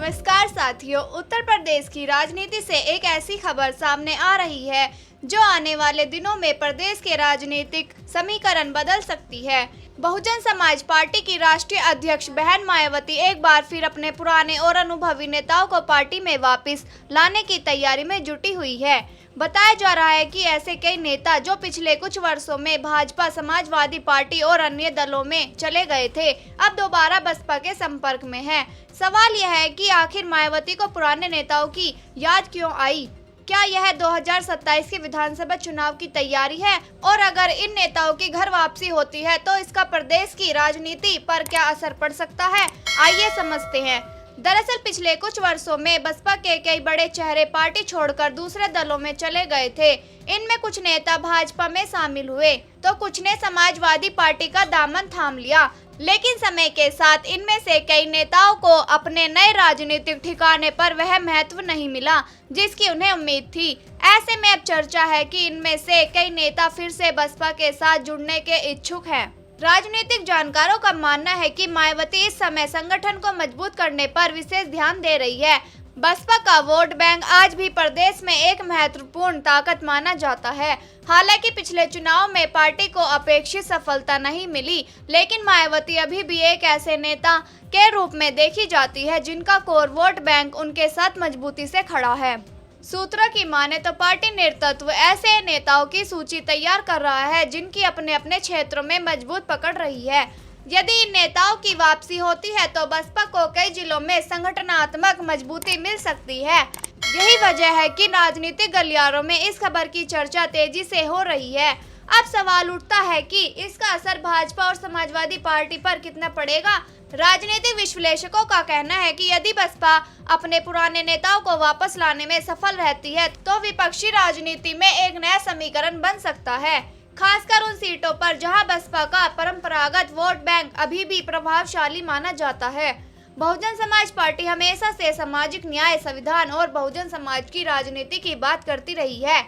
नमस्कार साथियों, उत्तर प्रदेश की राजनीति से एक ऐसी खबर सामने आ रही है जो आने वाले दिनों में प्रदेश के राजनीतिक समीकरण बदल सकती है। बहुजन समाज पार्टी की राष्ट्रीय अध्यक्ष बहन मायावती एक बार फिर अपने पुराने और अनुभवी नेताओं को पार्टी में वापस लाने की तैयारी में जुटी हुई है। बताया जा रहा है कि ऐसे कई नेता जो पिछले कुछ वर्षों में भाजपा, समाजवादी पार्टी और अन्य दलों में चले गए थे, अब दोबारा बसपा के संपर्क में हैं। सवाल यह है कि आखिर मायावती को पुराने नेताओं की याद क्यों आई? क्या यह 2027 के विधानसभा चुनाव की तैयारी है? और अगर इन नेताओं की घर वापसी होती है तो इसका प्रदेश की राजनीति पर क्या असर पड़ सकता है? आइए समझते हैं। दरअसल पिछले कुछ वर्षों में बसपा के कई बड़े चेहरे पार्टी छोड़कर दूसरे दलों में चले गए थे। इनमें कुछ नेता भाजपा में शामिल हुए तो कुछ ने समाजवादी पार्टी का दामन थाम लिया। लेकिन समय के साथ इनमें से कई नेताओं को अपने नए राजनीतिक ठिकाने पर वह महत्व नहीं मिला जिसकी उन्हें उम्मीद थी। ऐसे में अब चर्चा है कि इनमें से कई नेता फिर से बसपा के साथ जुड़ने के इच्छुक हैं। राजनीतिक जानकारों का मानना है कि मायावती इस समय संगठन को मजबूत करने पर विशेष ध्यान दे रही है। बसपा का वोट बैंक आज भी प्रदेश में एक महत्वपूर्ण ताकत माना जाता है। हालांकि पिछले चुनाव में पार्टी को अपेक्षित सफलता नहीं मिली, लेकिन मायावती अभी भी एक ऐसे नेता के रूप में देखी जाती है जिनका कोर वोट बैंक उनके साथ मजबूती से खड़ा है। सूत्रों की माने तो पार्टी नेतृत्व ऐसे नेताओं की सूची तैयार कर रहा है जिनकी अपने अपने क्षेत्रों में मजबूत पकड़ रही है। यदि इन नेताओं की वापसी होती है तो बसपा को कई जिलों में संगठनात्मक मजबूती मिल सकती है। यही वजह है कि राजनीतिक गलियारों में इस खबर की चर्चा तेजी से हो रही है। अब सवाल उठता है कि इसका असर भाजपा और समाजवादी पार्टी पर कितना पड़ेगा। राजनीतिक विश्लेषकों का कहना है कि यदि बसपा अपने पुराने नेताओं को वापस लाने में सफल रहती है तो विपक्षी राजनीति में एक नया समीकरण बन सकता है, खासकर उन सीटों पर जहां बसपा का परंपरागत वोट बैंक अभी भी प्रभावशाली माना जाता है। बहुजन समाज पार्टी हमेशा से सामाजिक न्याय, संविधान और बहुजन समाज की राजनीति की बात करती रही है।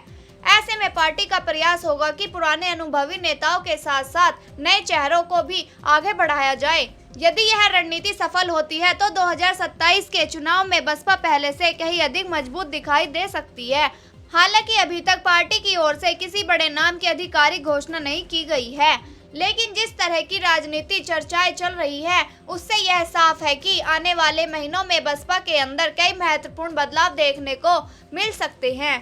ऐसे में पार्टी का प्रयास होगा कि पुराने अनुभवी नेताओं के साथ साथ नए चेहरों को भी आगे बढ़ाया जाए। यदि यह रणनीति सफल होती है तो 2027 के चुनाव में बसपा पहले से कहीं अधिक मजबूत दिखाई दे सकती है। हालांकि अभी तक पार्टी की ओर से किसी बड़े नाम की आधिकारिक घोषणा नहीं की गई है, लेकिन जिस तरह की राजनीति चर्चाएं चल रही है उससे यह साफ है कि आने वाले महीनों में बसपा के अंदर कई महत्वपूर्ण बदलाव देखने को मिल सकते हैं।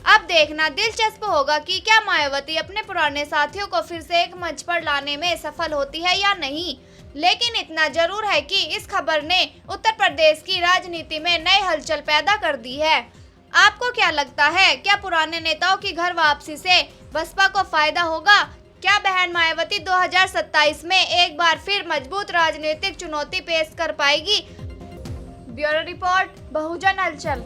अब देखना दिलचस्प होगा कि क्या मायावती अपने पुराने साथियों को फिर से एक मंच पर लाने में सफल होती है या नहीं। लेकिन इतना जरूर है कि इस खबर ने उत्तर प्रदेश की राजनीति में नए हलचल पैदा कर दी है। आपको क्या लगता है, क्या पुराने नेताओं की घर वापसी से बसपा को फायदा होगा? क्या बहन मायावती 2027 में एक बार फिर मजबूत राजनीतिक चुनौती पेश कर पाएगी? ब्यूरो रिपोर्ट, बहुजन हलचल।